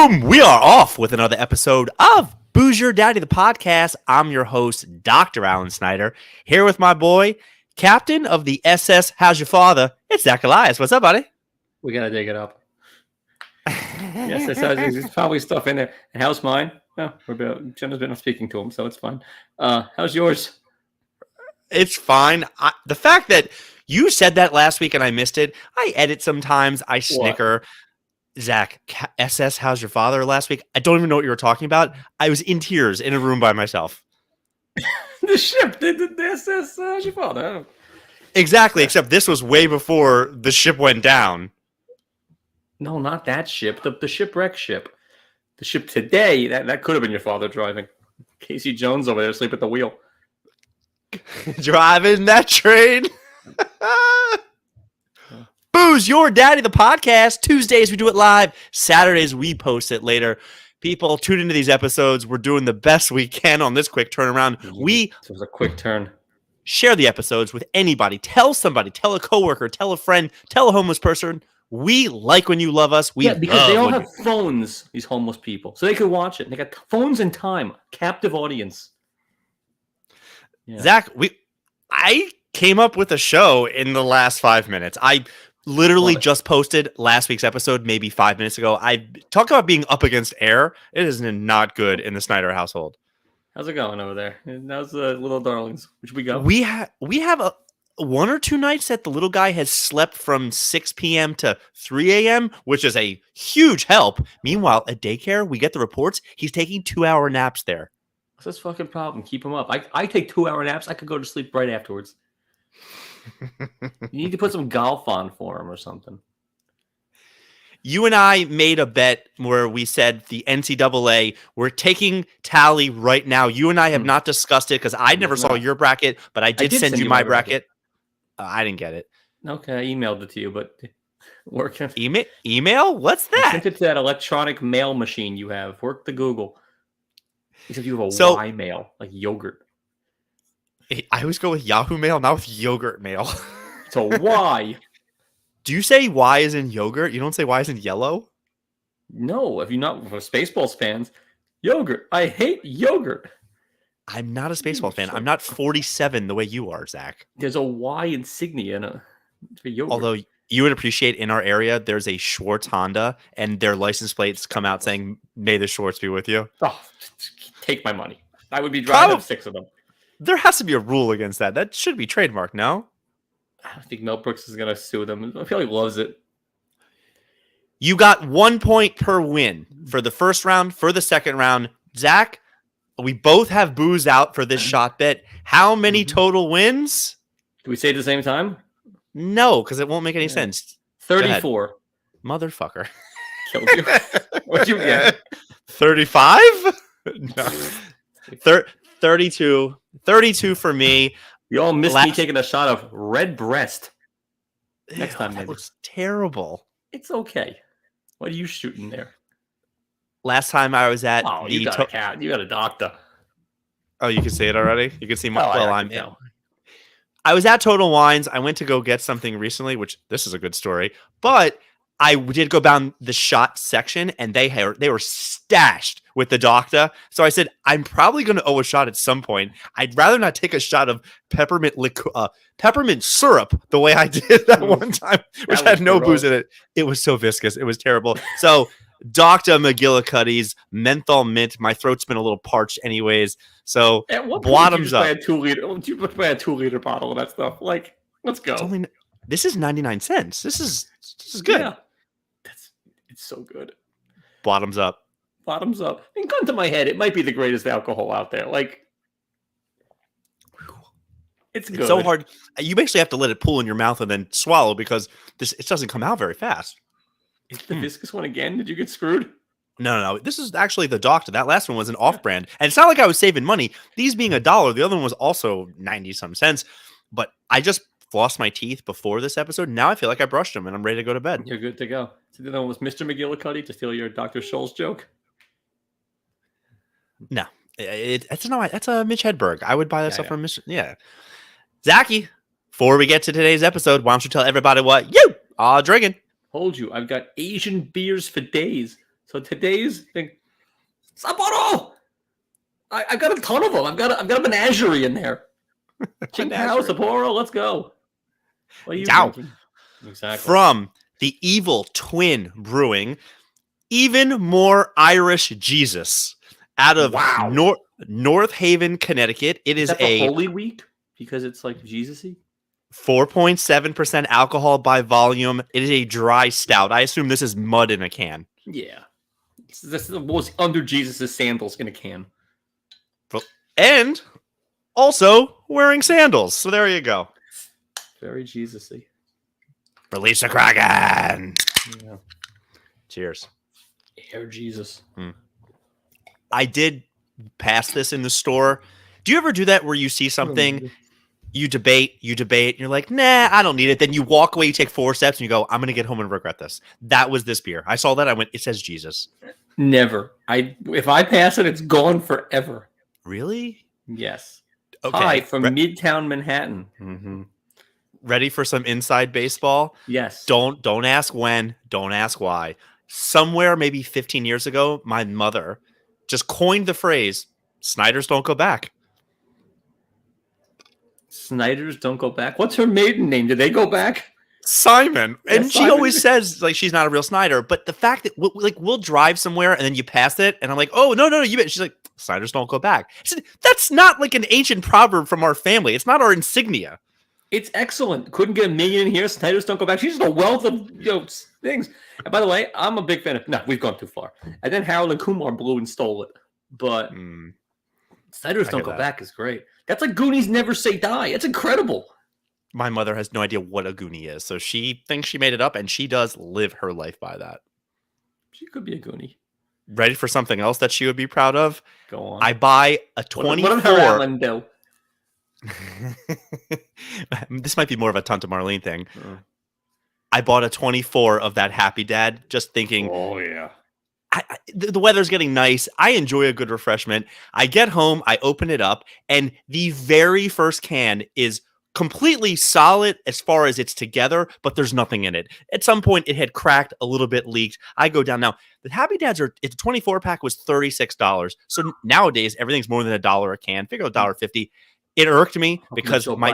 Boom! We are off with another episode of Booze Your Daddy, the podcast. I'm your host, Dr. Alan Snyder, here with my boy, Captain of the SS How's Your Father? It's Zach Elias. What's up, buddy? We got to dig it up. Yes, there's probably stuff in there. And how's mine? Well, Jenna's been speaking to him, so it's fine. How's yours? It's fine. The fact that you said that last week and I missed it, I edit sometimes, I snicker. What? Zach, SS, how's your father last week? I don't even know what you were talking about. I was in tears in a room by myself. The ship, the SS, how's your father? Exactly, except this was way before the ship went down. No, not that ship. The shipwreck ship. The ship today, that could have been your father driving. Casey Jones over there asleep at the wheel. Driving that train. Booze Your Daddy, the podcast. Tuesdays, we do it live. Saturdays, we post it later. People, tune into these episodes. We're doing the best we can on this quick turnaround. It was a quick turn. Share the episodes with anybody. Tell somebody. Tell a coworker. Tell a friend. Tell a homeless person. We like when you love us. Because they all have phones, these homeless people. So they could watch it. They got phones and time. Captive audience. Yeah. Zach, I came up with a show in the last 5 minutes. I literally just posted last week's episode maybe 5 minutes ago. I talk about being up against air. It is not good in the Snyder household. How's it going over there? How's the little darlings? Which we go? We have one or two nights that the little guy has slept from 6 p.m. to 3 a.m., which is a huge help. Meanwhile, at daycare, we get the reports he's taking 2-hour naps there. What's this fucking problem? Keep him up. I take 2-hour naps. I could go to sleep right afterwards. You need to put some golf on for him or something. You and I made a bet where we said the NCAA, we're taking tally right now. You and I have not discussed it because I never saw your bracket, but I did send you my bracket. I didn't get it. Okay, I emailed it to you, but working. Email? What's that? I sent it to that electronic mail machine you have. Work the Google. Except you have a Y mail, like yogurt. I always go with Yahoo Mail, not with yogurt mail. It's a Y. Do you say Y is in yogurt? You don't say Y is in yellow? No, if you're not for Spaceballs fans, yogurt. I hate yogurt. I'm not a Spaceballs fan. I'm not 47 the way you are, Zach. There's a Y insignia in a yogurt. Although you would appreciate in our area, there's a Schwartz Honda, and their license plates come out saying, "May the Schwartz be with you." Oh, take my money. I would be driving 6 of them. There has to be a rule against that. That should be trademarked, no? I think Mel Brooks is going to sue them. I feel like he loves it. You got 1 point per win for the first round, for the second round. Zach, we both have booze out for this shot bet. How many total wins? Do we say it at the same time? No, because it won't make any sense. 34. Motherfucker. Killed you. What'd you get? 35? No. 32. 32 for me. You all missed me taking a shot of red breast. Next time, maybe. That looks terrible. It's okay. What are you shooting there? Last time I was at you got a cat. You got a doctor. Oh, you can see it already? You can see my I was at Total Wines. I went to go get something recently, which this is a good story. But I did go down the shot section, and they were stashed with the doctor. So I said, I'm probably going to owe a shot at some point. I'd rather not take a shot of peppermint syrup the way I did that one time, which had no booze in it. It was so viscous. It was terrible. So Dr. McGillicuddy's menthol mint. My throat's been a little parched anyways. So bottoms up. Buy a 2 liter bottle of that stuff. Like, let's go. This is 99 cents. This is good. Yeah. It's so good. Bottoms up. Bottoms up. And gun to my head, it might be the greatest alcohol out there. Like, it's good. It's so hard. You basically have to let it pool in your mouth and then swallow because it doesn't come out very fast. Is the viscous one again? Did you get screwed? No. This is actually the doctor. That last one was an off-brand. And it's not like I was saving money. These being $1, the other one was also 90-some cents. But I just flossed my teeth before this episode. Now I feel like I brushed them and I'm ready to go to bed. You're good to go. So the other one was Mr. McGillicuddy, to steal your Dr. Scholl's joke? No. That's a Mitch Hedberg. I would buy that stuff from Mr. Yeah. Zachy, before we get to today's episode, why don't you tell everybody what you are drinking? Told you, I've got Asian beers for days. So today's thing, Sapporo! I got a ton of them. I've got a menagerie in there. Qingdao, Sapporo, let's go. What are you Dow. drinking? Exactly. From the Evil Twin Brewing, even more Irish Jesus, out of North Haven, Connecticut. It is that a Holy Week because it's like Jesus-y? 4.7% alcohol by volume. It is a dry stout. I assume this is mud in a can. Yeah. This is the most under Jesus' sandals in a can. And also wearing sandals. So there you go. Very Jesus-y. Release the Kraken. Yeah. Cheers. Air Jesus. I did pass this in the store. Do you ever do that where you see something, you debate, and you're like, nah, I don't need it. Then you walk away, you take 4 steps, and you go, I'm going to get home and regret this. That was this beer. I saw that. I went, it says Jesus. Never. If I pass it, it's gone forever. Really? Yes. Okay. Hi, from Midtown Manhattan. Mm-hmm. Ready for some inside baseball? Yes. Don't ask when. Don't ask why. Somewhere maybe 15 years ago, my mother just coined the phrase, Snyders don't go back. Snyders don't go back? What's her maiden name? Did they go back? Simon. And Yes, she Simon. always says, like, she's not a real Snyder. But the fact that, we'll drive somewhere and then you pass it, and I'm like, oh, no, you she's like, Snyders don't go back. I said, that's not like an ancient proverb from our family. It's not our insignia. It's excellent. Couldn't get a million in here. Snyders don't go back. She's just a wealth of things. And by the way, I'm a big fan of. No, we've gone too far. And then Harold and Kumar blew and stole it. But Snyders don't go back is great. That's like Goonies Never Say Die. It's incredible. My mother has no idea what a Goonie is, so she thinks she made it up, and she does live her life by that. She could be a Goonie. Ready for something else that she would be proud of? Go on. I buy a 24. What did her Alan do? This might be more of a Tante Marlene thing. I bought a 24 of that Happy Dad, just thinking, oh, yeah. The weather's getting nice. I enjoy a good refreshment. I get home, I open it up, and the very first can is completely solid as far as it's together, but there's nothing in it. At some point, it had cracked, a little bit leaked. I go down now. The Happy Dads it's a 24 pack was $36. So nowadays, everything's more than $1 a can. Figure $1.50. It irked me because my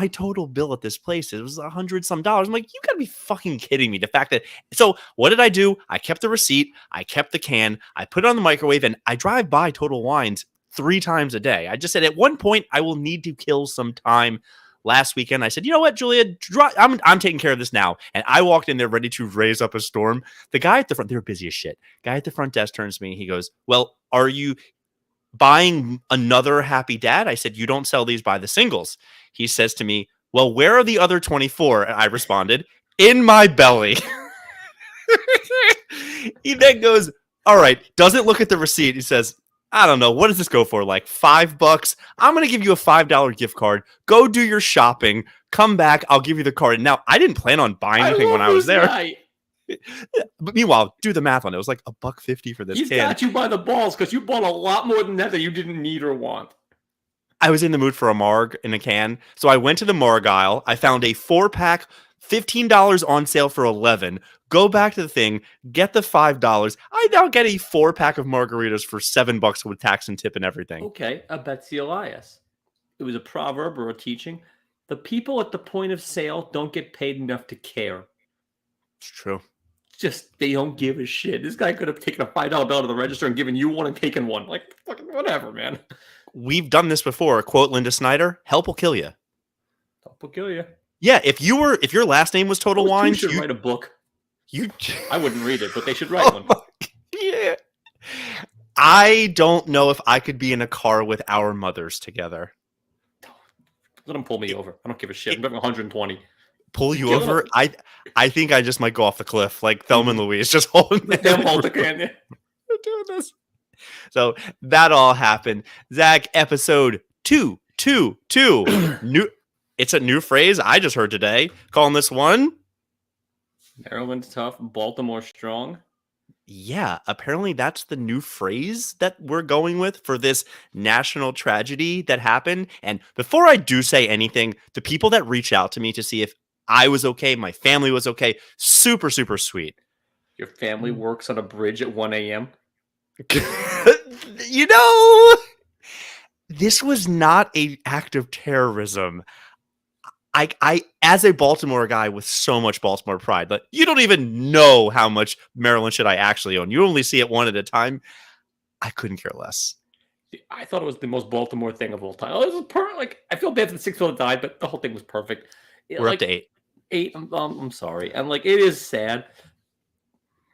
total bill at this place, it was $100 some. I'm like, you gotta be fucking kidding me. The fact that, so what did I do? I kept the receipt, I kept the can, I put it on the microwave, and I drive by Total Wines 3 times a day. I just said at one point I will need to kill some time. Last weekend, I said, you know what, Julia, I'm taking care of this now. And I walked in there ready to raise up a storm. The guy at the front, they were busy as shit. Guy at the front desk turns to me. He goes, well, are you buying another Happy Dad? I said, you don't sell these by the singles. He says to me, well, where are the other 24? And I responded, in my belly. He then goes, all right, doesn't look at the receipt. He says, I don't know. What does this go for? Like $5? I'm going to give you a $5 gift card. Go do your shopping. Come back. I'll give you the card. And now, I didn't plan on buying anything when I was there. But meanwhile, do the math on it. It was like $1.50 for this can. He's got you by the balls because you bought a lot more than that you didn't need or want. I was in the mood for a marg in a can. So I went to the marg aisle. I found a 4-pack, $15 on sale for $11. Go back to the thing, get the $5. I now get a 4-pack of margaritas for $7 with tax and tip and everything. Okay, a Betsy Elias. It was a proverb or a teaching. The people at the point of sale don't get paid enough to care. It's true. Just, they don't give a shit. This guy could have taken a $5 bill to the register and given you one and taken one. Like, fucking whatever, man. We've done this before. Quote Linda Snyder, help will kill you. Help will kill you. Yeah, if your last name was Total Wines, you should write a book. I wouldn't read it, but they should write one. Yeah. I don't know if I could be in a car with our mothers together. Let them pull me over. I don't give a shit. I'm driving 120. Pull you over? I think I just might go off the cliff, like Thelma and Louise, just holding them hold the can. We're doing this. So that all happened. Zach, episode 222. It's a new phrase I just heard today. Calling this one Maryland's tough, Baltimore strong. Yeah, apparently that's the new phrase that we're going with for this national tragedy that happened. And before I do say anything, the people that reach out to me to see if I was okay, my family was okay, super, super sweet. Your family works on a bridge at 1 a.m. You know, this was not an act of terrorism. I, as a Baltimore guy with so much Baltimore pride, like you don't even know how much Maryland shit I actually own. You only see it one at a time. I couldn't care less. I thought it was the most Baltimore thing of all time. It was perfect. Like, I feel bad for the 6-year-old that died, but the whole thing was perfect. We're up to 8. 8. I'm sorry. And like, it is sad.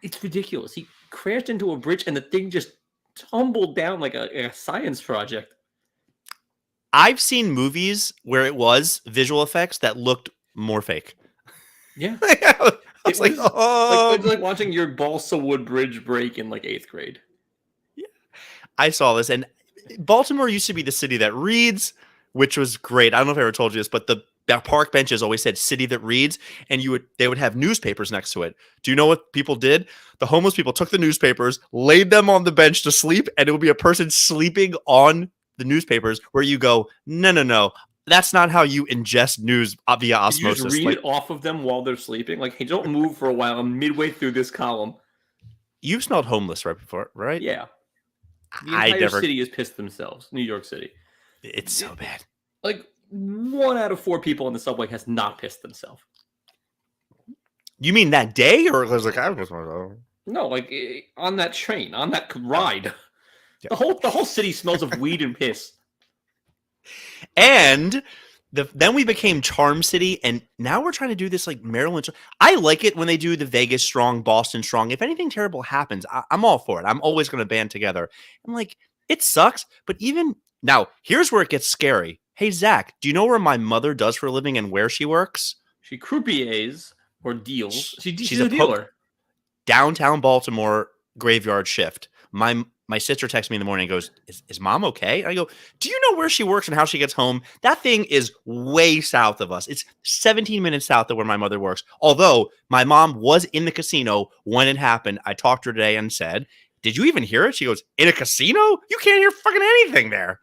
It's ridiculous. He crashed into a bridge, and the thing just tumbled down like a science project. I've seen movies where it was visual effects that looked more fake. Yeah. I was like, it's like watching your balsa wood bridge break in like 8th grade. Yeah. I saw this, and Baltimore used to be the city that reads, which was great. I don't know if I ever told you this, but the park benches always said "city that reads," and they would have newspapers next to it. Do you know what people did? The homeless people took the newspapers, laid them on the bench to sleep, and it would be a person sleeping on the newspapers. Where you go, no, that's not how you ingest news via osmosis. You just read it off of them while they're sleeping. Like, hey, don't move for a while. I'm midway through this column. You smelled homeless right before, right? Yeah. The entire city has pissed themselves. New York City. It's so bad. Like, 1 out of 4 people on the subway has not pissed themselves. You mean that day, or was like no, like on that train, on that ride. Yeah. The whole city smells of weed and piss. And then we became Charm City, and now we're trying to do this like Maryland. I like it when they do the Vegas strong, Boston strong. If anything terrible happens, I'm all for it. I'm always going to band together. I'm like, it sucks, but even now, here's where it gets scary. Hey, Zach, do you know where my mother does for a living and where she works? She croupiers or deals. She's a dealer. Downtown Baltimore graveyard shift. My sister texts me in the morning and goes, is mom okay? And I go, do you know where she works and how she gets home? That thing is way south of us. It's 17 minutes south of where my mother works. Although my mom was in the casino when it happened. I talked to her today and said, did you even hear it? She goes, in a casino? You can't hear fucking anything there.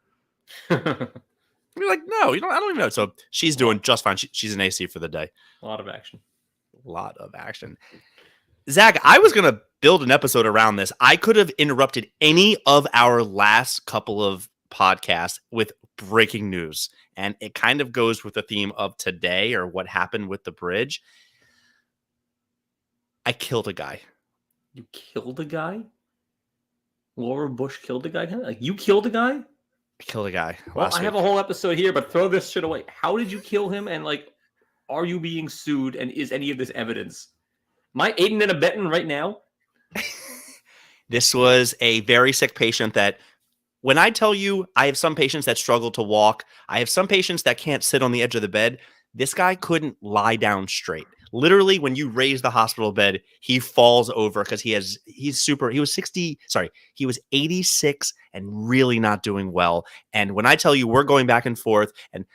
You're like, no, I don't even know. So she's doing just fine. She's an AC for the day. A lot of action. Zach, I was going to build an episode around this. I could have interrupted any of our last couple of podcasts with breaking news. And it kind of goes with the theme of today or what happened with the bridge. I killed a guy. You killed a guy? Laura Bush killed a guy? Like, you killed a guy? I killed a guy. Well, I have a whole episode here, but throw this shit away. How did you kill him? And, like, are you being sued? And is any of this evidence? Am I aiding and abetting right now? This was a very sick patient that, when I tell you I have some patients that struggle to walk, I have some patients that can't sit on the edge of the bed. This guy couldn't lie down straight. Literally, when you raise the hospital bed, he falls over because he was 86 and really not doing well. And when I tell you we're going back and forth, and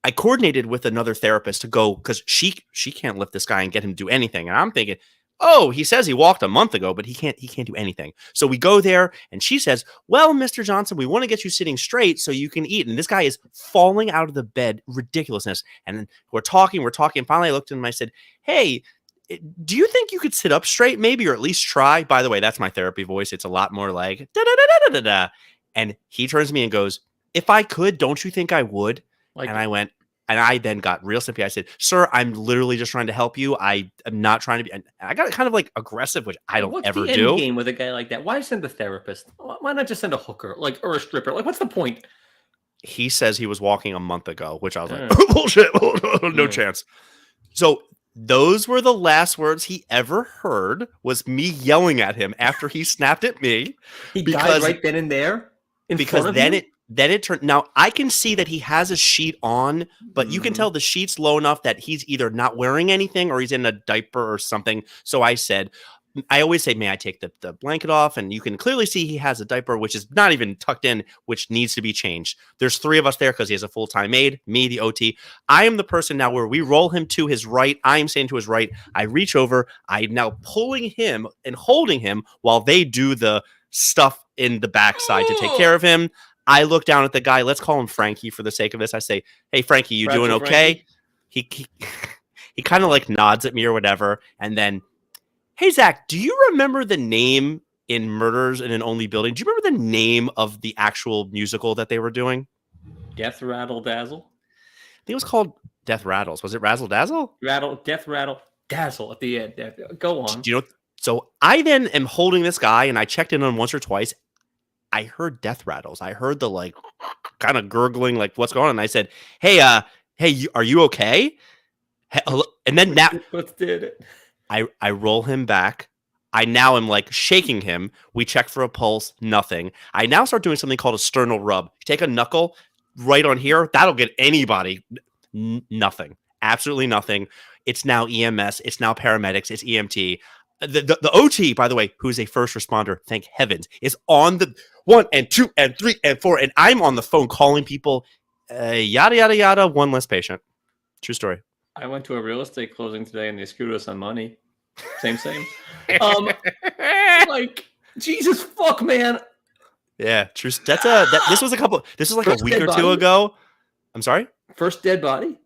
I coordinated with another therapist to go because she can't lift this guy and get him to do anything. And I'm thinking, oh, he says he walked a month ago, but he can't do anything. So we go there and she says, well, Mr. Johnson, we want to get you sitting straight so you can eat. And this guy is falling out of the bed, ridiculousness. And we're talking. And finally I looked at him and I said, hey, do you think you could sit up straight maybe, or at least try? By the way, that's my therapy voice. It's a lot more like da-da-da-da-da-da. And he turns to me and goes, if I could, don't you think I would? And I went, and I then got real simpy. I said, sir, I'm literally just trying to help you. I am not trying to be. And I got kind of like aggressive, which I don't ever do. What's the end game with a guy like that? Why send a therapist? Why not just send a hooker, like, or a stripper? Like, what's the point? He says he was walking a month ago, which I was like, bullshit. No chance. So those were the last words he ever heard, was me yelling at him after he snapped at me. He died right then and there? Then it turned. Now I can see that he has a sheet on, but you can tell the sheet's low enough that he's either not wearing anything or he's in a diaper or something. So I always say, may I take the blanket off? And you can clearly see he has a diaper, which is not even tucked in, which needs to be changed. There's 3 of us there because he has a full-time aide, me, the OT. I am the person now where we roll him to his right. I am saying to his right. I reach over. I'm now pulling him and holding him while they do the stuff in the backside to take care of him. I look down at the guy. Let's call him Frankie for the sake of this. I say, hey, Frankie, you doing okay? Frankie? He kind of like nods at me or whatever. And then Hey, Zach, do you remember the name in Murders in an Only Building? Do you remember the name of the actual musical that they were doing? Death Rattle Dazzle? I think it was called Death Rattles. Was it Razzle Dazzle? Death Rattle Dazzle at the end. Go on. Do you know? So I then am holding this guy, and I checked in on him once or twice. I heard death rattles. I heard the like kind of gurgling, like what's going on. And I said, "Hey, are you okay?" And then now What did it? I roll him back. I now am like shaking him. We check for a pulse, nothing. I now start doing something called a sternal rub. Take a knuckle right on here. That'll get anybody. Nothing. Absolutely nothing. It's now EMS. It's now paramedics. It's EMT. The OT, by the way, who's a first responder, thank heavens, is on the 1 and 2 and 3 and 4, and I'm on the phone calling people. Yada yada yada. One less patient. True story. I went to a real estate closing today, and they screwed us on money. Same. Like Jesus fuck, man. Yeah, true. This was like First a week or body? two ago. I'm sorry. First dead body?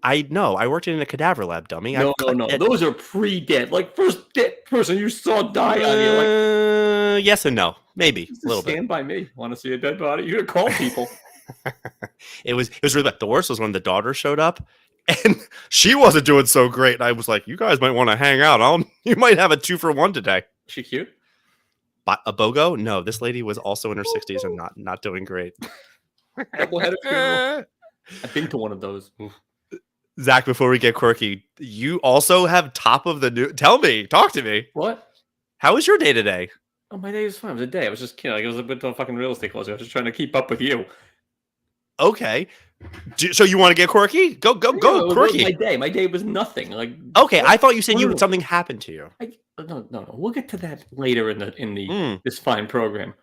I know. I worked in a cadaver lab, dummy. No. Those are pre-dead. Like first dead person you saw die on you. Like yes and no, maybe a little bit. Stand by me. Want to see a dead body? You're gonna call people. It was really bad. The worst was when the daughter showed up, and she wasn't doing so great. And I was like, "You guys might want to hang out. You might have a 2-for-1 today." She cute? A BOGO? No, this lady was also in her 60s and not doing great. Double-headed funeral. I've been to one of those. Zach, before we get quirky, you also have top of the new. Talk to me. What? How was your day today? Oh, my day was fine. It was a day. I was just kidding. Like, it was a bit of a fucking real estate closing. I was just trying to keep up with you. Okay. So you want to get quirky? Go, quirky. My day was nothing. Like, okay, I thought you said something happened to you. No. We'll get to that later in the this fine program.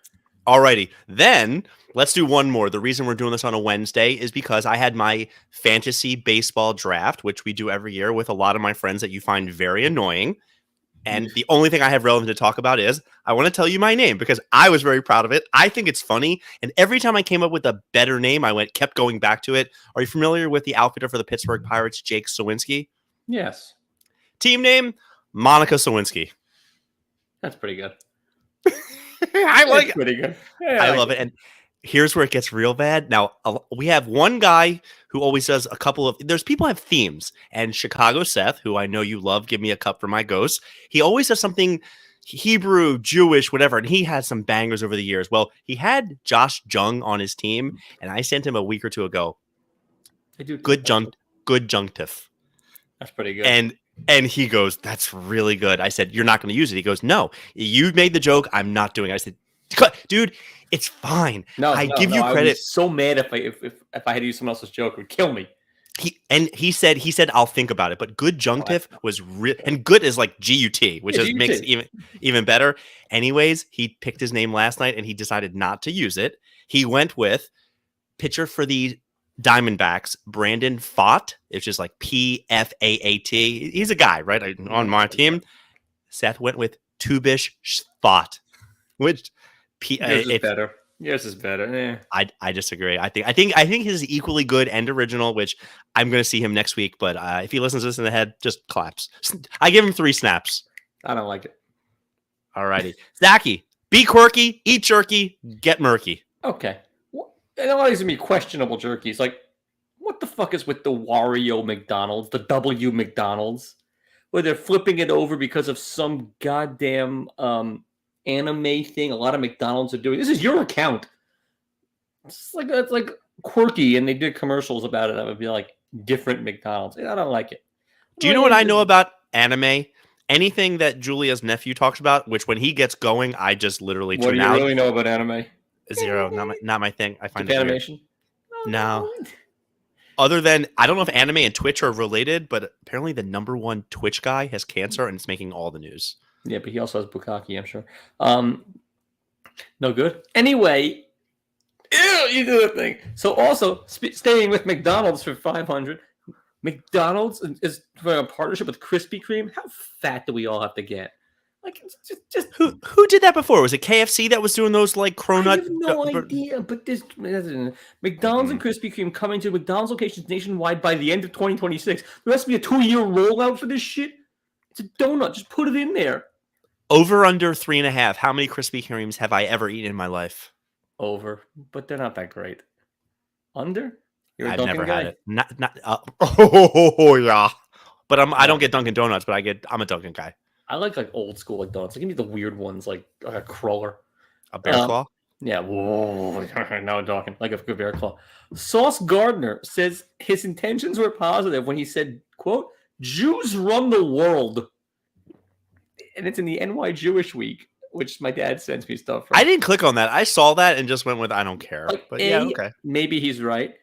Alrighty, then let's do one more. The reason we're doing this on a Wednesday is because I had my fantasy baseball draft, which we do every year with a lot of my friends that you find very annoying. And the only thing I have relevant to talk about is I want to tell you my name because I was very proud of it. I think it's funny. And every time I came up with a better name, I kept going back to it. Are you familiar with the outfitter for the Pittsburgh Pirates, Jake Sawinski? Yes. Team name, Monica Sawinski. That's pretty good. I like it. Pretty good. Yeah, I love it. And here's where it gets real bad. Now, we have one guy who always does a couple of, there's people have themes, and Chicago Seth, who I know you love, give me a cup for my ghost. He always does something Hebrew, Jewish, whatever, and he has some bangers over the years. Well, he had Josh Jung on his team, and I sent him a week or two ago. Good junctif. That's pretty good. And he goes, that's really good. I said, you're not going to use it. He goes, no, you made the joke. I'm not doing it. I said, dude, it's fine. I give you credit. I was so mad if I had to use someone else's joke, it would kill me. He said, I'll think about it. But good junctif was real. And good is like GUT, which makes it even better. Anyways, he picked his name last night and he decided not to use it. He went with pitcher for the Diamondbacks, Brandon Pfaadt. It's just like Pfaat. He's a guy, right? On my team. Seth went with Tubish Pfaadt, which yours is better. Yours is better. I disagree. I think his equally good and original, which I'm going to see him next week. But if he listens to this in the head, just claps. I give him 3 snaps. I don't like it. Alrighty, Zachy, be quirky, eat jerky, get murky. Okay. And a lot of these are going to be questionable jerkies. Like, what the fuck is with the Wario McDonald's, the W McDonald's, where they're flipping it over because of some goddamn anime thing a lot of McDonald's are doing? This is your account. It's like quirky, and they did commercials about it. I would be like, different McDonald's. I don't like it. Do you know what I know about anime? Anything that Julia's nephew talks about, which when he gets going, I just literally tune out. What do you really know about anime? Zero, not my thing. I find animation. No. Other than I don't know if anime and Twitch are related, but apparently the #1 Twitch guy has cancer and it's making all the news. Yeah, but he also has bukkake, I'm sure. No good. Anyway, you do the thing. So also staying with McDonald's for 500. McDonald's is for a partnership with Krispy Kreme. How fat do we all have to get? Like, just who did that before? Was it KFC that was doing those like cronut? I have no idea. But this McDonald's and Krispy Kreme coming to McDonald's locations nationwide by the end of 2026. There has to be a 2-year rollout for this shit. It's a donut. Just put it in there. Over under 3.5. How many Krispy Kremes have I ever eaten in my life? Over, but they're not that great. Under? You're a I've Dunkin' never had guy? it. Not oh yeah. But I No. don't get Dunkin' Donuts, but I'm a Dunkin' guy. I like old school like donuts. Like, give me the weird ones like a cruller. A Bear Claw? Yeah, whoa. Now I'm talking like a good Bear Claw. Sauce Gardner says his intentions were positive when he said, quote, Jews run the world. And it's in the NY Jewish Week, which my dad sends me stuff from. I didn't click on that. I saw that and just went with I don't care. Like, But A, yeah, okay. maybe he's right.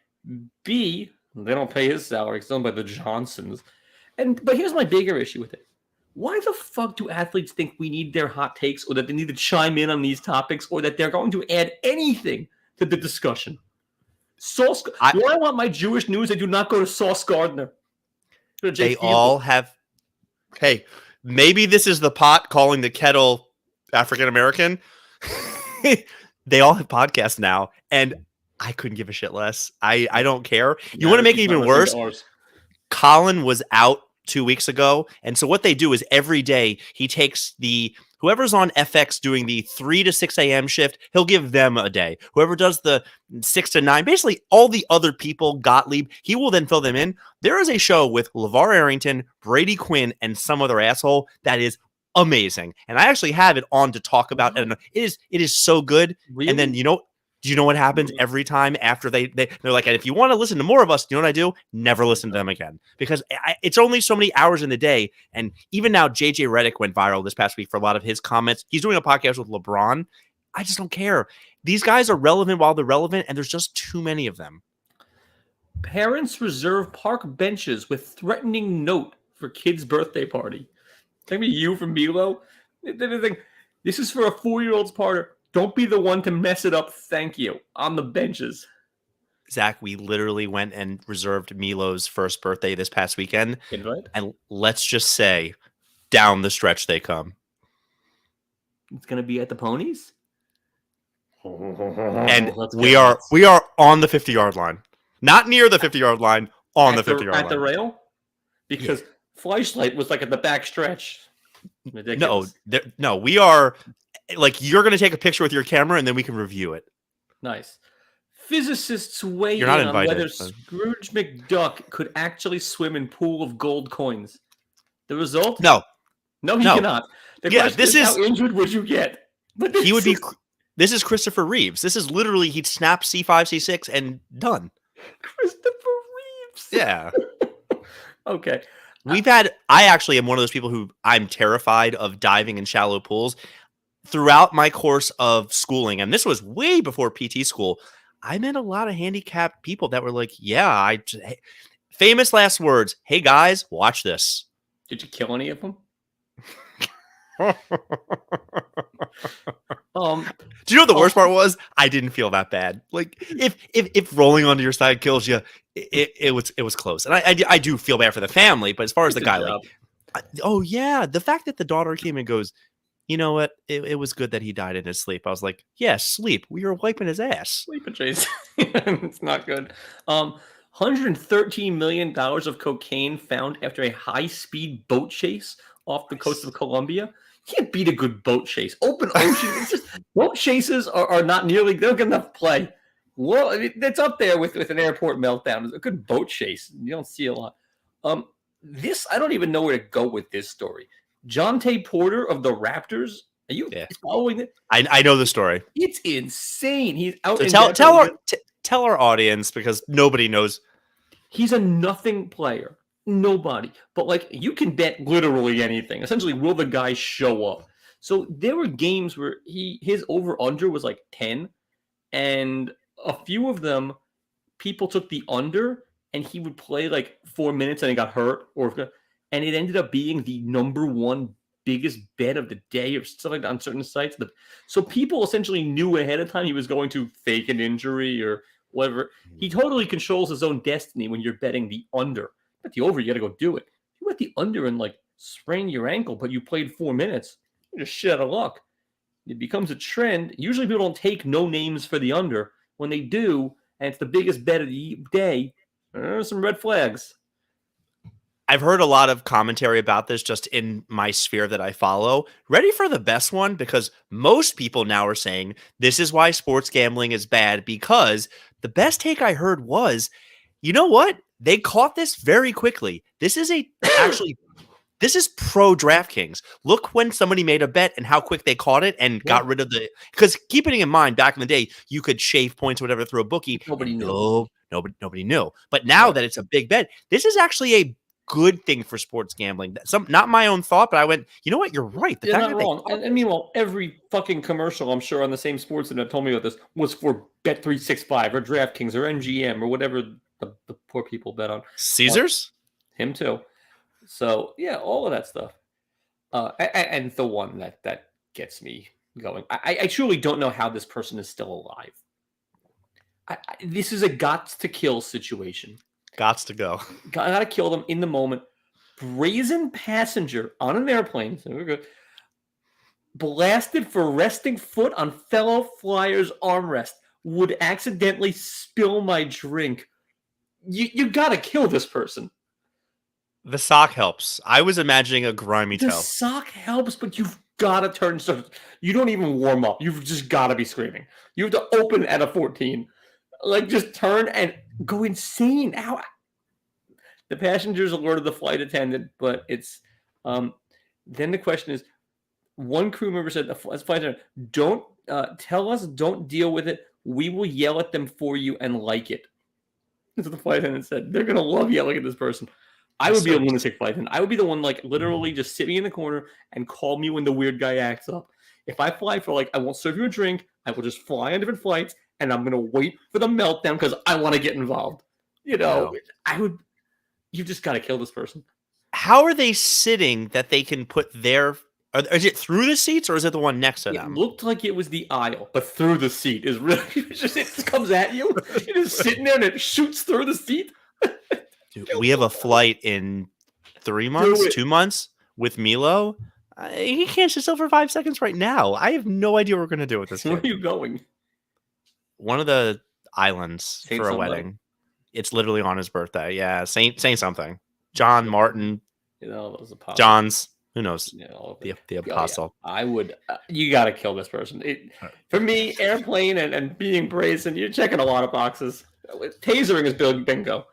B, they don't pay his salary. It's owned by the Johnsons. But here's my bigger issue with it. Why the fuck do athletes think we need their hot takes or that they need to chime in on these topics or that they're going to add anything to the discussion? I want my Jewish news. I do not go to Sauce Gardner. They all have. Hey, maybe this is the pot calling the kettle African American. They all have podcasts now, and I couldn't give a shit less. I don't care. You want to make it even worse? Colin was out 2 weeks ago, and so what they do is every day he takes whoever's on FX doing the 3 to 6 a.m. shift, he'll give them a day. Whoever does the 6 to 9, basically all the other people, Gottlieb, he will then fill them in. There is a show with LeVar Arrington, Brady Quinn, and some other asshole that is amazing. And I actually have it on to talk about, and it is so good. Really? And then, do you know what happens every time after they're like, and if you want to listen to more of us, you know what I do? Never listen to them again. Because it's only so many hours in the day. And even now, JJ Redick went viral this past week for a lot of his comments. He's doing a podcast with LeBron. I just don't care. These guys are relevant while they're relevant, and there's just too many of them. Parents reserve park benches with threatening note for kid's birthday party. Take me you from Milo. This is for a 4-year-old's party. Don't be the one to mess it up. Thank you. On the benches. Zach, we literally went and reserved Milo's first birthday this past weekend. Invite? And let's just say, down the stretch they come. It's going to be at the Ponies? And we are on the 50-yard line. Not near the 50-yard line, on the 50-yard line. At the rail? Because Flashlight was like at the back stretch. Ridiculous. No, we are... Like, you're going to take a picture with your camera, and then we can review it. Nice. Physicists weigh in on whether Scrooge McDuck could actually swim in pool of gold coins. The result? No, he cannot. The question is, how injured would you get? But he would be... This is Christopher Reeves. This is literally, he'd snap C5, C6, and done. Christopher Reeves? Yeah. Okay. I actually am one of those people who I'm terrified of diving in shallow pools. Throughout my course of schooling, and this was way before PT school, I met a lot of handicapped people that were like, famous last words, hey guys, watch this. Did you kill any of them? Do you know what the worst part was? I didn't feel that bad. Like, if rolling onto your side kills you, it was close. And I do feel bad for the family, but as far as the guy, the fact that the daughter came and goes, you know what? It was good that he died in his sleep. I was like, sleep. We were wiping his ass. Sleep, Chase. It's not good. $113 million of cocaine found after a high-speed boat chase off the coast of Colombia. You can't beat a good boat chase. Open ocean. Boat chases are not nearly good enough play. Well, it's up there with an airport meltdown. It's a good boat chase. You don't see a lot. I don't even know where to go with this story. Jonte Porter of the Raptors. Are you following it? I know the story. It's insane. He's out. So tell our audience, because nobody knows. He's a nothing player. Nobody. But you can bet literally anything. Essentially, will the guy show up? So there were games where his over under was 10, and a few of them people took the under, and he would play 4 minutes and he got hurt, and it ended up being the number one biggest bet of the day or stuff like that on certain sites. So people essentially knew ahead of time he was going to fake an injury or whatever. He totally controls his own destiny when you're betting the under. Bet the over, you got to go do it. If you bet the under and sprain your ankle, but you played 4 minutes, you're just shit out of luck. It becomes a trend. Usually people don't take no names for the under. When they do, and it's the biggest bet of the day, there are some red flags. I've heard a lot of commentary about this just in my sphere that I follow. Ready for the best one? Because most people now are saying this is why sports gambling is bad, because the best take I heard was, you know what? They caught this very quickly. This is this is pro DraftKings. Look when somebody made a bet and how quick they caught it and got rid of because keeping in mind, back in the day, you could shave points or whatever through a bookie. Nobody knew. Nobody knew. But now that it's a big bet, this is actually a good thing for sports gambling. Not my own thought, but I went, you know what? You're right. You're not wrong. And meanwhile, every fucking commercial, I'm sure, on the same sports that told me about this was for Bet365 or DraftKings or MGM or whatever the poor people bet on. Caesars? Him too. So, yeah, all of that stuff. And the one that gets me going. I truly don't know how this person is still alive. This is a got-to-kill situation. Gots to go. Gotta kill them in the moment. Brazen passenger on an airplane. So we're good. Blasted for resting foot on fellow flyer's armrest. Would accidentally spill my drink. You gotta kill this person. The sock helps. I was imagining a grimy toe. The sock helps, but you've gotta turn. So you don't even warm up. You've just gotta be screaming. You have to open at a 14. Like, just turn and go insane. How? The passengers alerted the flight attendant, but it's then the question is, one crew member said, the flight attendant, don't tell us, don't deal with it. We will yell at them for you and like it. That's what the flight attendant said. They're going to love yelling at this person. I would be a lunatic flight attendant. I would be the one, like, literally just sitting in the corner and call me when the weird guy acts up. If I fly for, like, I won't serve you a drink, I will just fly on different flights, and I'm going to wait for the meltdown because I want to get involved. You know, I would... You've just got to kill this person. How are they sitting that they can put their... Is it through the seats or is it the one next to them? It looked like it was the aisle, but through the seat is really... it just comes at you. You're just sitting there and it shoots through the seat. Dude, we have a flight in 3 months, 2 months with Milo. He can't sit still for 5 seconds right now. I have no idea what we're going to do with this. Where are you going? One of the islands for a wedding. It's literally on his birthday. Yeah, Saint something. John Martin. You know, those apostles. John's. Who knows? You know, the apostle. Yeah. I would. You got to kill this person. For me, airplane and being brazen, you're checking a lot of boxes. Tasering is bingo.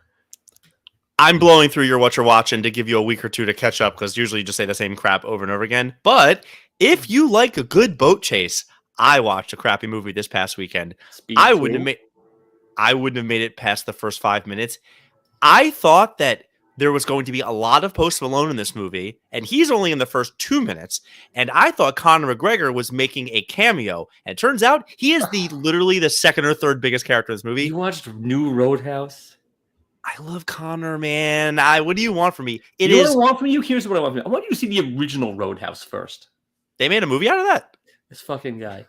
I'm blowing through your What You're Watching to give you a week or two to catch up because usually you just say the same crap over and over again. But if you like a good boat chase, I watched a crappy movie this past weekend. I wouldn't have made it past the first 5 minutes. I thought that there was going to be a lot of Post Malone in this movie, and he's only in the first 2 minutes. And I thought Conor McGregor was making a cameo. And it turns out he is literally the second or third biggest character in this movie. You watched New Roadhouse? I love Conor, man. What do you want from me? What I want from you? Here's what I want from you. I want you to see the original Roadhouse first. They made a movie out of that? This fucking guy.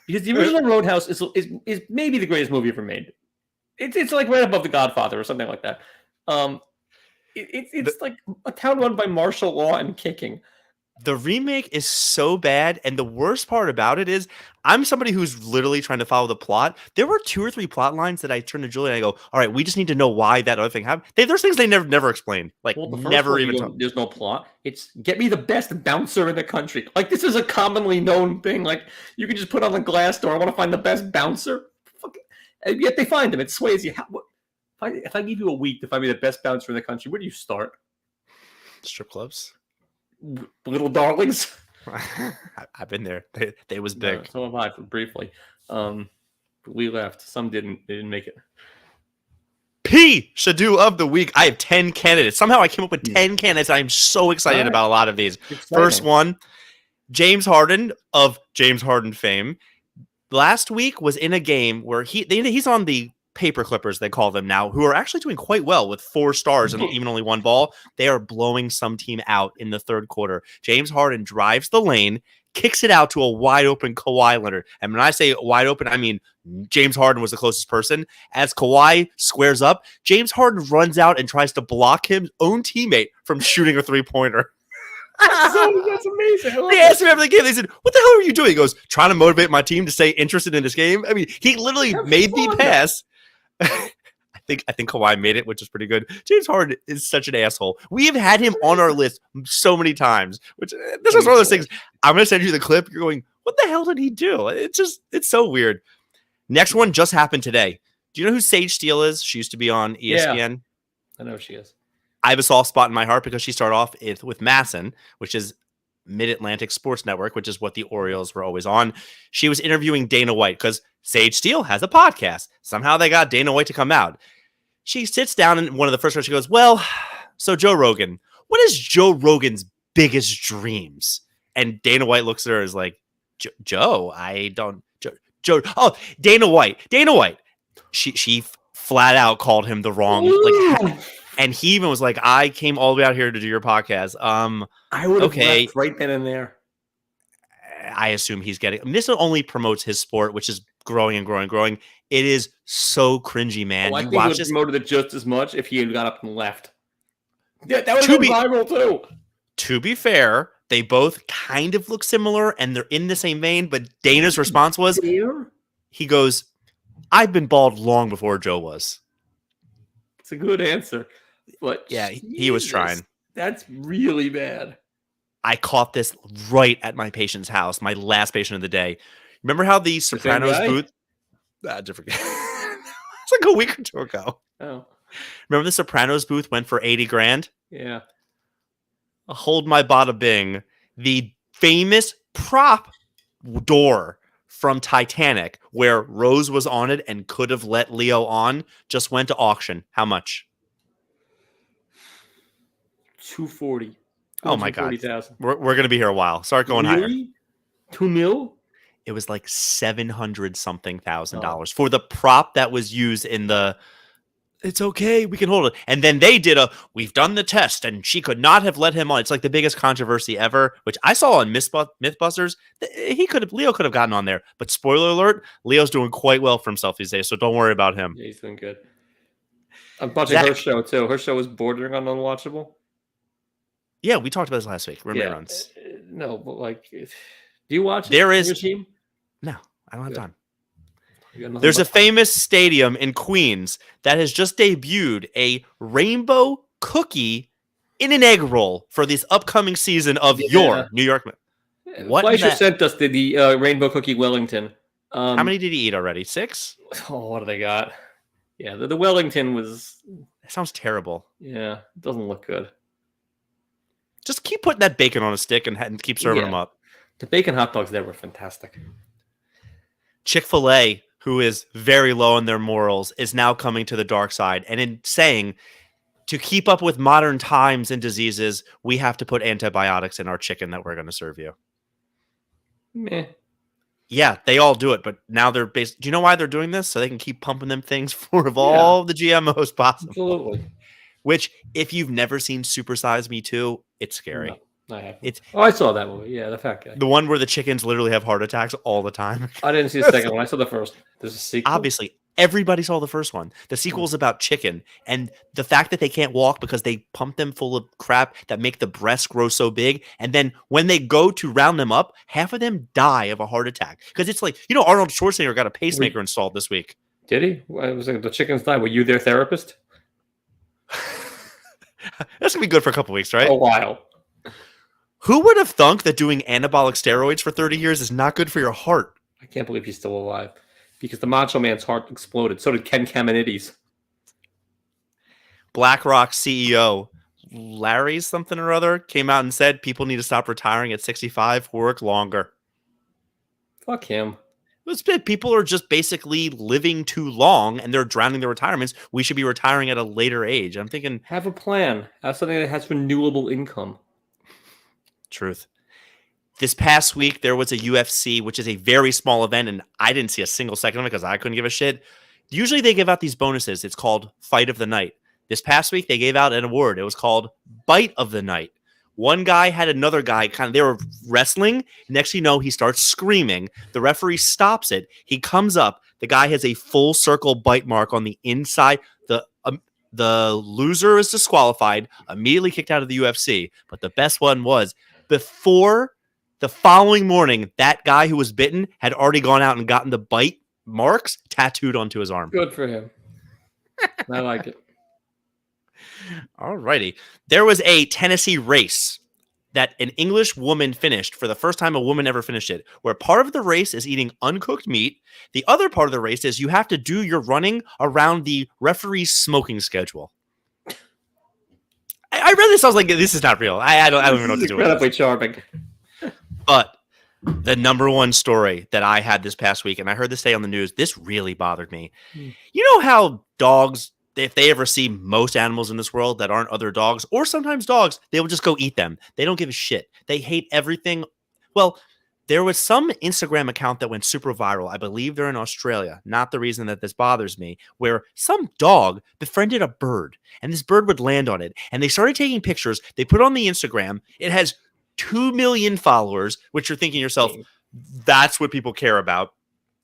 Because the original Roadhouse is maybe the greatest movie ever made. It's like right above The Godfather or something like that. It's like a town run by martial law and kicking. The remake is so bad, and the worst part about it is I'm somebody who's literally trying to follow the plot. There were 2 or 3 plot lines that I turned to Julie and I go, all right, we just need to know why that other thing happened. There's things they never explain. Like, never even there's no plot. It's get me the best bouncer in the country. Like, this is a commonly known thing. Like, you can just put on the glass door, I want to find the best bouncer. And yet they find him. It sways you. If I give you a week to find me the best bouncer in the country, where do you start? Strip clubs. Little Darlings. I've been there. They was big. So have I, briefly. We left. Some didn't. They didn't make it. Pishadoo of the week. I have 10 candidates. Somehow I came up with 10 candidates. I'm so excited about a lot of these. First one, James Harden of James Harden fame. Last week was in a game where he's on the paper clippers, they call them now, who are actually doing quite well with 4 stars and even only 1 ball. They are blowing some team out in the third quarter. James Harden drives the lane, kicks it out to a wide open Kawhi Leonard. And when I say wide open, I mean James Harden was the closest person. As Kawhi squares up, James Harden runs out and tries to block his own teammate from shooting a 3-pointer. That's amazing. They asked him after the game. They said, "What the hell are you doing?" He goes, "Trying to motivate my team to stay interested in this game." I mean, he literally made the pass. I think Kawhi made it, which is pretty good. James Harden is such an asshole. We have had him on our list so many times. Which this is one of those things. I'm gonna send you the clip. You're going, what the hell did he do? It's so weird. Next one just happened today. Do you know who Sage Steele is? She used to be on ESPN. Yeah, I know who she is. I have a soft spot in my heart because she started off with Masson, which is Mid-Atlantic Sports Network, which is what the Orioles were always on. She was interviewing Dana White because Sage Steele has a podcast. Somehow they got Dana White to come out. She sits down and one of the first ones she goes, well, so Joe Rogan, what is Joe Rogan's biggest dreams? And Dana White looks at her and is like, Joe, I don't, Joe, oh, Dana White. She flat out called him the wrong, and he even was like, I came all the way out here to do your podcast. I would have left right then and there. I assume he's getting, this only promotes his sport, which is growing and growing and growing. It is so cringy, man. I think he would have promoted it just as much if he had got up and left. Yeah, that would have been viral too. To be fair, they both kind of look similar and they're in the same vein, but Dana's response was, he goes, I've been bald long before Joe was. It's a good answer. But yeah, he was trying. That's really bad. I caught this right at my patient's house, my last patient of the day. Remember how the Sopranos booth? Different. It's like a week or two ago. Oh. Remember the Sopranos booth went for $80,000? Yeah. Hold my bada bing. The famous prop door from Titanic, where Rose was on it and could have let Leo on, just went to auction. How much? $240,000. Oh my God. We're going to be here a while. Start going higher. $2 million? It was like $700,000 for the prop that was used in the, it's okay, we can hold it. And then they did we've done the test and she could not have let him on. It's like the biggest controvery ever, which I saw on Mythbusters. Leo could have gotten on there. But spoiler alert, Leo's doing quite well for himself these days, so don't worry about him. Yeah, he's doing good. I'm watching her show too. Her show is bordering on unwatchable. Yeah, we talked about this last week. Reruns. No, but like, do you watch there is team? No, I don't have time. There's a famous stadium in Queens that has just debuted a rainbow cookie in an egg roll for this upcoming season of your New York. What? Fleischer sent us the rainbow cookie Wellington. How many did he eat already? 6? Oh, what do they got? Yeah, the Wellington was. That sounds terrible. Yeah, it doesn't look good. Just keep putting that bacon on a stick and keep serving them up. The bacon hot dogs there were fantastic. Chick-fil-A, who is very low in their morals, is now coming to the dark side. And in saying, to keep up with modern times and diseases, we have to put antibiotics in our chicken that we're going to serve you. Meh. Yeah, they all do it, but now they're do you know why they're doing this? So they can keep pumping them things full of all the GMOs possible. Absolutely. Which, if you've never seen Super Size Me 2, it's scary. No, I haven't. I saw that movie. Yeah, the fat guy. The one where the chickens literally have heart attacks all the time. I didn't see the second one. I saw the first. There's a sequel. Obviously, everybody saw the first one. The sequel is about chicken and the fact that they can't walk because they pump them full of crap that make the breasts grow so big. And then when they go to round them up, half of them die of a heart attack. Because it's like, Arnold Schwarzenegger got a pacemaker installed this week. Did he? I was like, the chickens died. Were you their therapist? That's going to be good for a couple weeks, right? A while. Who would have thunk that doing anabolic steroids for 30 years is not good for your heart? I can't believe he's still alive. Because the Macho Man's heart exploded. So did Ken Kamenides. BlackRock CEO Larry something or other came out and said people need to stop retiring at 65, work longer. Fuck him. People are just basically living too long and they're drowning their retirements. We should be retiring at a later age. I'm thinking... Have a plan. Have something that has renewable income. Truth. This past week, there was a UFC, which is a very small event, and I didn't see a single second of it because I couldn't give a shit. Usually they give out these bonuses. It's called Fight of the Night. This past week, they gave out an award. It was called Bite of the Night. One guy had another guy, they were wrestling. Next thing you know, he starts screaming. The referee stops it. He comes up. The guy has a full circle bite mark on the inside. The loser is disqualified, immediately kicked out of the UFC. But the best one was before the following morning, that guy who was bitten had already gone out and gotten the bite marks tattooed onto his arm. Good for him. I like it. All righty. There was a Tennessee race that an English woman finished for the first time a woman ever finished it, where part of the race is eating uncooked meat. The other part of the race is you have to do your running around the referee's smoking schedule. I read this, I was like, this is not real. I don't even know what to do with Incredibly charming. But the number one story that I had this past week, and I heard this day on the news, this really bothered me. You know how dogs, if they ever see most animals in this world that aren't other dogs, or sometimes dogs, they will just go eat them. They don't give a shit. They hate everything. Well, there was some Instagram account that went super viral. I believe they're in Australia. Not the reason that this bothers me, where some dog befriended a bird, and this bird would land on it. And they started taking pictures. They put it on the Instagram. It has 2 million followers, which you're thinking to yourself, that's what people care about.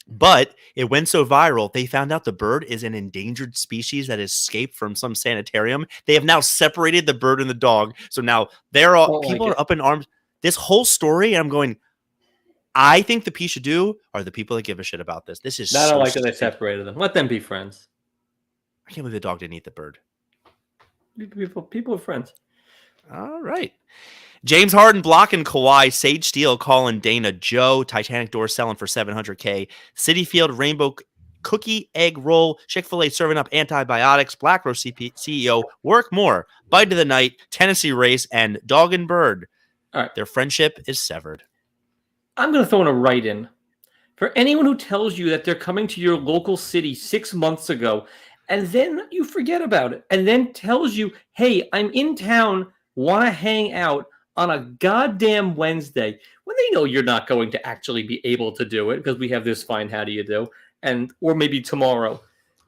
But it went so viral, they found out the bird is an endangered species that escaped from some sanitarium. They have now separated the bird and the dog. So now people are up in arms. This whole story, and I'm going, I think the Pishadoo are the people that give a shit about this. This is I don't like that they separated them. Let them be friends. I can't believe the dog didn't eat the bird. People are friends. All right. James Harden blocking Kawhi, Sage Steele calling Dana Joe, Titanic door selling for $700K, City Field Rainbow Cookie Egg Roll, Chick-fil-A serving up antibiotics, Black Rose CEO, work more, bite of the night, Tennessee race, and dog and bird. All right. Their friendship is severed. I'm going to throw in a write-in. For anyone who tells you that they're coming to your local city 6 months ago, and then you forget about it, and then tells you, hey, I'm in town, want to hang out on a goddamn Wednesday, when they know you're not going to actually be able to do it because we have this fine how do you do, or maybe tomorrow.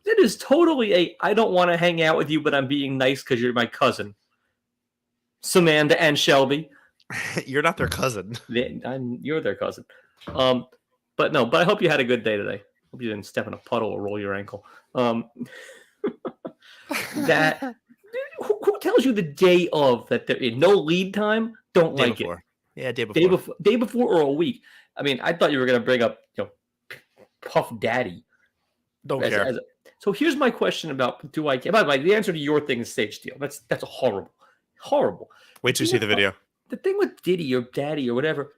That is totally I don't want to hang out with you, but I'm being nice because you're my cousin. Samantha and Shelby. You're not their cousin. You're their cousin. But I hope you had a good day today. Hope you didn't step in a puddle or roll your ankle. That who tells you the day of that there is no lead time? Don't day like before. it. Yeah, day before. Day before or a week. I mean, I thought you were going to bring up Puff Daddy. Don't care. So here's my question about do I care? By the way, the answer to your thing is Sage Steele. That's a horrible. Wait till you see the video. The thing with Diddy or Daddy or whatever,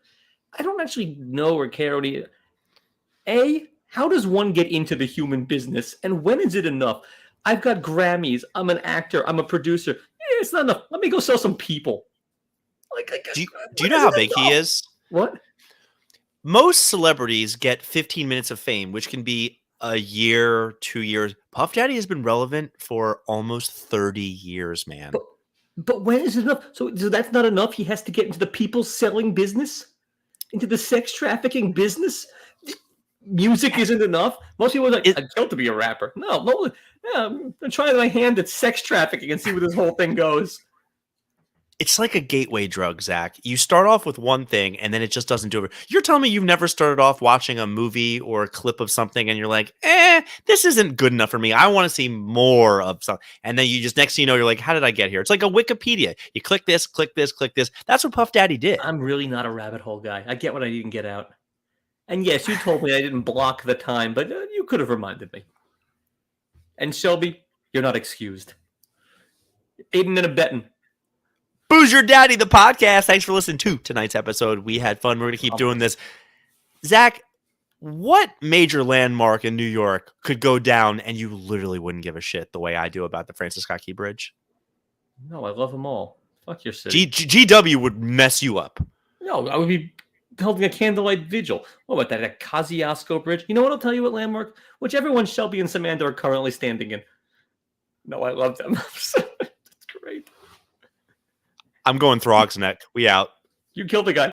I don't actually know or care. How does one get into the human business, and when is it enough? I've got Grammys. I'm an actor. I'm a producer. It's not enough. Let me go sell some people. Do you know how big he is? What? Most celebrities get 15 minutes of fame, which can be a year, 2 years. Puff Daddy has been relevant for almost 30 years, man. But when is it enough? So that's not enough? He has to get into the people selling business? Into the sex trafficking business? Music isn't enough? Most people are like, I'd kill to be a rapper. No, I'm trying my hand at sex trafficking and see where this whole thing goes. It's like a gateway drug, Zach. You start off with one thing, and then it just doesn't do it. You're telling me you've never started off watching a movie or a clip of something, and you're like, this isn't good enough for me. I want to see more of something. And then you just, next thing you know, you're like, how did I get here? It's like a Wikipedia. You click this, click this, click this. That's what Puff Daddy did. I'm really not a rabbit hole guy. I get what I didn't get out. And yes, you told me I didn't block the time, but you could have reminded me. And Shelby, you're not excused. Aiden and abetting. Booze Your Daddy, the podcast. Thanks for listening to tonight's episode. We had fun. We're going to keep doing this. Zach, what major landmark in New York could go down and you literally wouldn't give a shit the way I do about the Francis Scott Key Bridge? No, I love them all. Fuck your city. GW would mess you up. No, I would be holding a candlelight vigil. What about that Kosciuszko Bridge? You know what I'll tell you what landmark? Whichever one Shelby and Samantha are currently standing in. No, I love them. It's great. I'm going Throg's Neck. We out. You killed the guy.